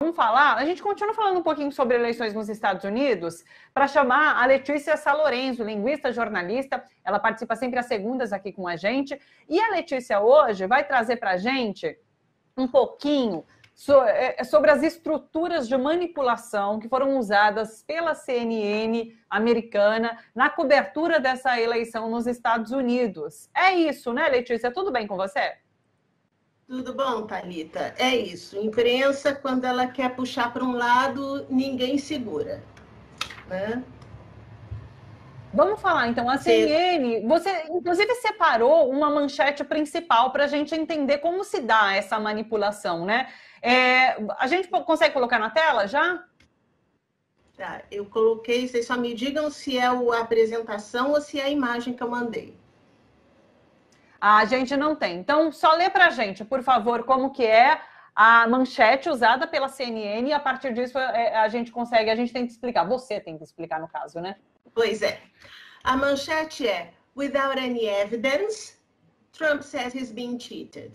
Vamos falar, a gente continua falando um pouquinho sobre eleições nos Estados Unidos, para chamar a Letícia Salorenzo, linguista, jornalista. Ela participa sempre às segundas aqui com a gente. E a Letícia hoje vai trazer para a gente um pouquinho sobre as estruturas de manipulação que foram usadas pela CNN americana na cobertura dessa eleição nos Estados Unidos. É isso, né, Letícia? Tudo bem com você? Tudo bom, Thalita? É isso. Imprensa, quando ela quer puxar para um lado, ninguém segura, né? Vamos falar, então, a CNN, você inclusive separou uma manchete principal para a gente entender como se dá essa manipulação, né? A gente consegue colocar na tela já? Tá, eu coloquei, vocês só me digam se é a apresentação ou se é a imagem que eu mandei. A gente não tem. Então, só lê para a gente, por favor, como que é a manchete usada pela CNN e a partir disso a gente tem que explicar. Você tem que explicar no caso, né? Pois é. A manchete é: Without any evidence, Trump says he's being cheated.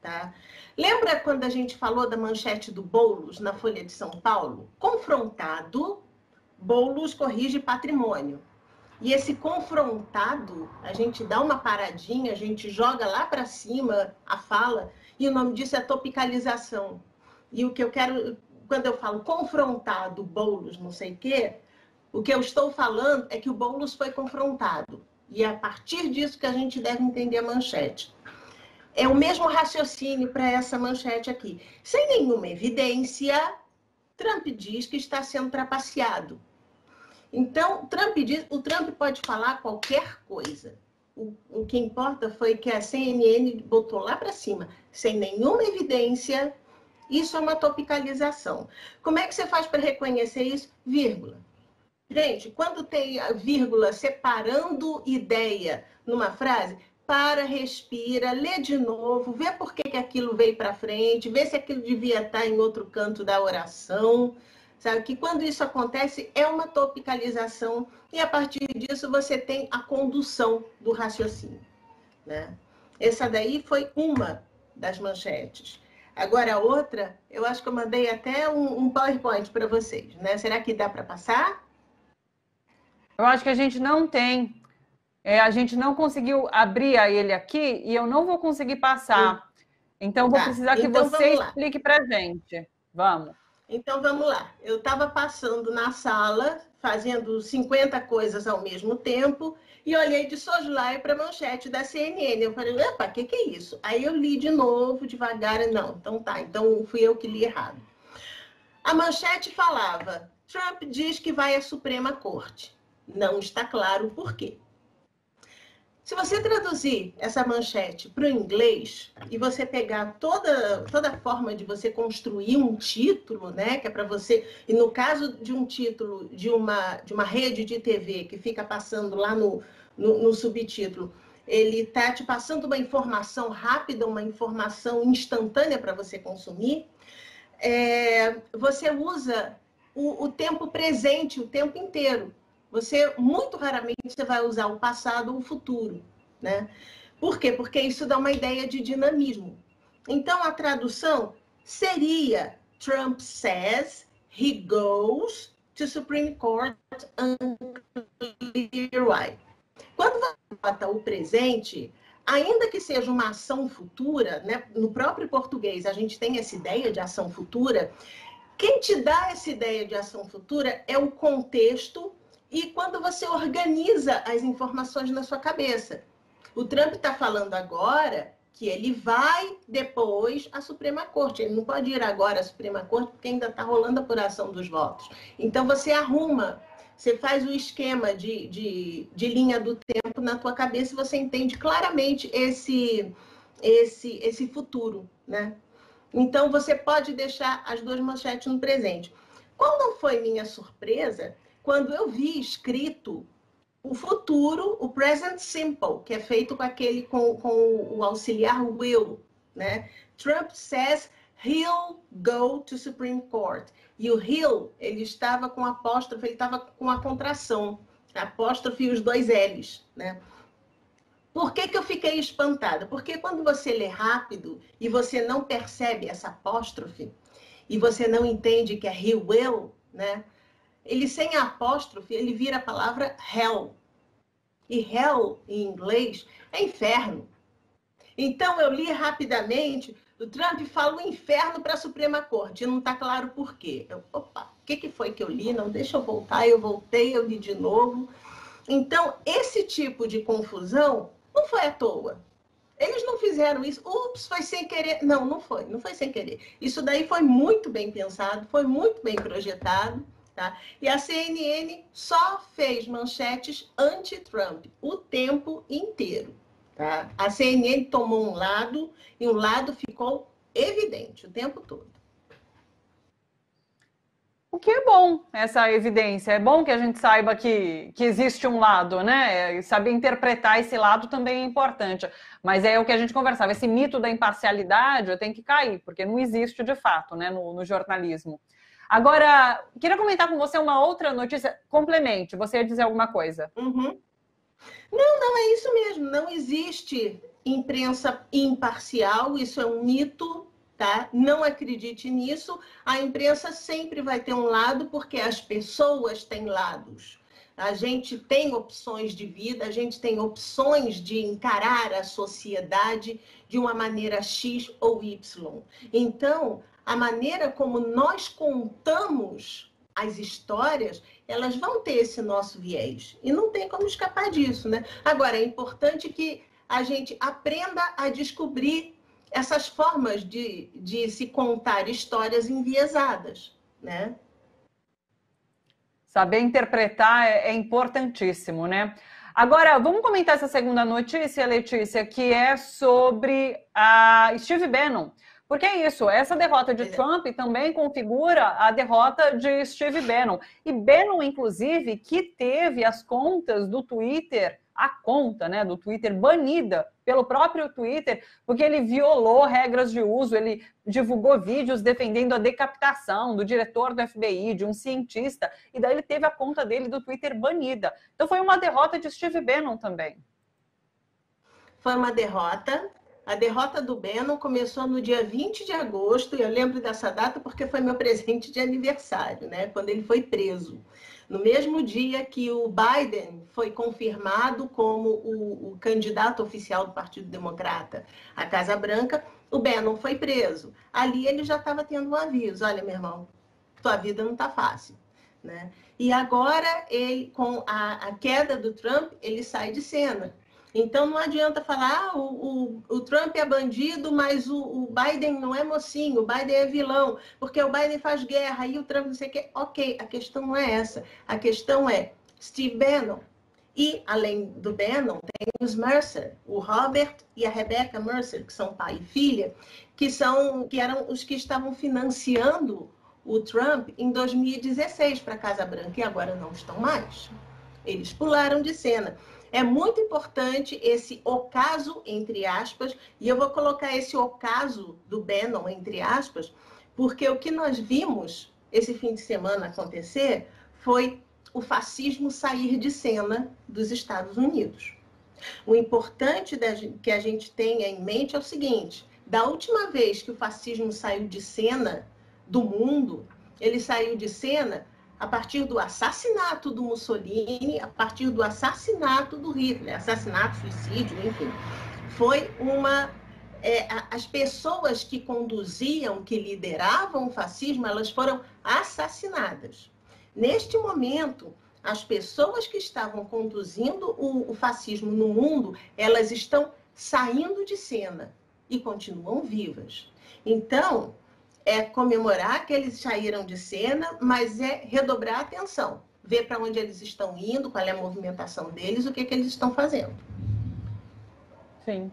Tá? Lembra quando a gente falou da manchete do Boulos na Folha de São Paulo? Confrontado, Boulos corrige patrimônio. E esse confrontado, a gente dá uma paradinha, a gente joga lá para cima a fala, e o nome disso é topicalização. E o que eu quero, quando eu falo confrontado, Boulos, não sei o quê, o que eu estou falando é que o Boulos foi confrontado. E é a partir disso que a gente deve entender a manchete. É o mesmo raciocínio para essa manchete aqui. Sem nenhuma evidência, Trump diz que está sendo trapaceado. Então, o Trump pode falar qualquer coisa. O que importa foi que a CNN botou lá para cima, sem nenhuma evidência. Isso é uma topicalização. Como é que você faz para reconhecer isso? Vírgula. Gente, quando tem a vírgula separando ideia numa frase, para, respira, lê de novo, vê por que aquilo veio para frente, vê se aquilo devia estar em outro canto da oração. Sabe que quando isso acontece é uma topicalização e a partir disso você tem a condução do raciocínio, né? Essa daí foi uma das manchetes. Agora a outra, eu acho que eu mandei até um PowerPoint para vocês, né? Será que dá para passar? Eu acho que a gente não tem. A gente não conseguiu abrir ele aqui e eu não vou conseguir passar. Então, vou precisar que você explique para a gente. Vamos. Então, vamos lá. Eu estava passando na sala, fazendo 50 coisas ao mesmo tempo, e olhei de soslaio para a manchete da CNN. Eu falei, opa, o que é isso? Aí eu li de novo, devagar, e não. Então tá, então fui eu que li errado. A manchete falava, Trump diz que vai à Suprema Corte. Não está claro o porquê. Se você traduzir essa manchete para o inglês e você pegar toda a forma de você construir um título, né, que é para você, e no caso de um título de uma rede de TV que fica passando lá no subtítulo, ele está te passando uma informação rápida, uma informação instantânea para você consumir, você usa o tempo presente, o tempo inteiro. Você, muito raramente, você vai usar o passado ou o futuro, né? Por quê? Porque isso dá uma ideia de dinamismo. Então, a tradução seria Trump says he goes to Supreme Court unclear why. Quando você bota o presente, ainda que seja uma ação futura, né? No próprio português a gente tem essa ideia de ação futura, quem te dá essa ideia de ação futura é o contexto e quando você organiza as informações na sua cabeça. O Trump está falando agora que ele vai depois à Suprema Corte. Ele não pode ir agora à Suprema Corte porque ainda está rolando a apuração dos votos. Então você arruma, você faz o esquema de linha do tempo na tua cabeça e você entende claramente esse futuro, né? Então você pode deixar as duas manchetes no presente. Qual não foi minha surpresa quando eu vi escrito o futuro, o present simple, que é feito com o auxiliar will, né? Trump says he'll go to Supreme Court. E o he'll, ele estava com apóstrofe, ele estava com a contração, apóstrofe e os dois L's, né? Por que eu fiquei espantada? Porque quando você lê rápido e você não percebe essa apóstrofe, e você não entende que é he will, né? Ele sem apóstrofe, ele vira a palavra hell. E hell, em inglês, é inferno. Então, eu li rapidamente, o Trump fala o inferno para a Suprema Corte, e não está claro por quê. Opa, o que foi que eu li? Não, deixa eu voltar, eu voltei, eu li de novo. Então, esse tipo de confusão não foi à toa. Eles não fizeram isso, ups, foi sem querer. Não, não foi sem querer. Isso daí foi muito bem pensado, foi muito bem projetado, tá? E a CNN só fez manchetes anti-Trump o tempo inteiro, tá? A CNN tomou um lado e um lado ficou evidente o tempo todo. O que é bom, essa evidência. É bom que a gente saiba que existe um lado, né? E saber interpretar esse lado também é importante. Mas é o que a gente conversava, esse mito da imparcialidade tem que cair, porque não existe de fato, né, no jornalismo. Agora, queria comentar com você uma outra notícia. Complemente, você ia dizer alguma coisa. Uhum. Não, é isso mesmo. Não existe imprensa imparcial, isso é um mito. Tá? Não acredite nisso, a imprensa sempre vai ter um lado, porque as pessoas têm lados. A gente tem opções de vida, a gente tem opções de encarar a sociedade de uma maneira X ou Y. Então, a maneira como nós contamos as histórias, elas vão ter esse nosso viés. E não tem como escapar disso, né? Agora, é importante que a gente aprenda a descobrir essas formas de se contar histórias enviesadas, né? Saber interpretar é importantíssimo, né? Agora, vamos comentar essa segunda notícia, Letícia, que é sobre a Steve Bannon. Porque é isso, essa derrota de Trump também configura a derrota de Steve Bannon. E Bannon, inclusive, que teve as contas do Twitter, a conta, né, do Twitter banida pelo próprio Twitter, porque ele violou regras de uso, ele divulgou vídeos defendendo a decapitação do diretor do FBI, de um cientista, e daí ele teve a conta dele do Twitter banida. Então foi uma derrota de Steve Bannon também. Foi uma derrota. A derrota do Bannon começou no dia 20 de agosto, e eu lembro dessa data porque foi meu presente de aniversário, né? Quando ele foi preso. No mesmo dia que o Biden foi confirmado como o candidato oficial do Partido Democrata à Casa Branca, o Bannon foi preso. Ali ele já estava tendo um aviso: olha, meu irmão, tua vida não está fácil, né? E agora, ele, com a queda do Trump, ele sai de cena. Então, não adianta falar, o Trump é bandido, mas o Biden não é mocinho, o Biden é vilão, porque o Biden faz guerra e o Trump não sei o quê. Ok, a questão não é essa. A questão é Steve Bannon. E, além do Bannon, tem os Mercer, o Robert e a Rebecca Mercer, que são pai e filha, que eram os que estavam financiando o Trump em 2016 para a Casa Branca, e agora não estão mais. Eles pularam de cena. É muito importante esse ocaso, entre aspas, e eu vou colocar esse ocaso do Bannon, entre aspas, porque o que nós vimos esse fim de semana acontecer foi o fascismo sair de cena dos Estados Unidos. O importante que a gente tenha em mente é o seguinte: da última vez que o fascismo saiu de cena do mundo, ele saiu de cena a partir do assassinato do Mussolini, a partir do assassinato do Hitler, assassinato, suicídio, enfim. Foi as pessoas que conduziam, que lideravam o fascismo, elas foram assassinadas. Neste momento, as pessoas que estavam conduzindo o fascismo no mundo, elas estão saindo de cena e continuam vivas. Então, é comemorar que eles saíram de cena, mas é redobrar a atenção. Ver para onde eles estão indo, qual é a movimentação deles, o que eles estão fazendo. Sim.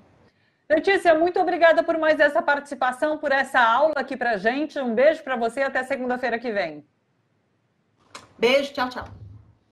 Letícia, muito obrigada por mais essa participação, por essa aula aqui para gente. Um beijo para você e até segunda-feira que vem. Beijo, tchau, tchau.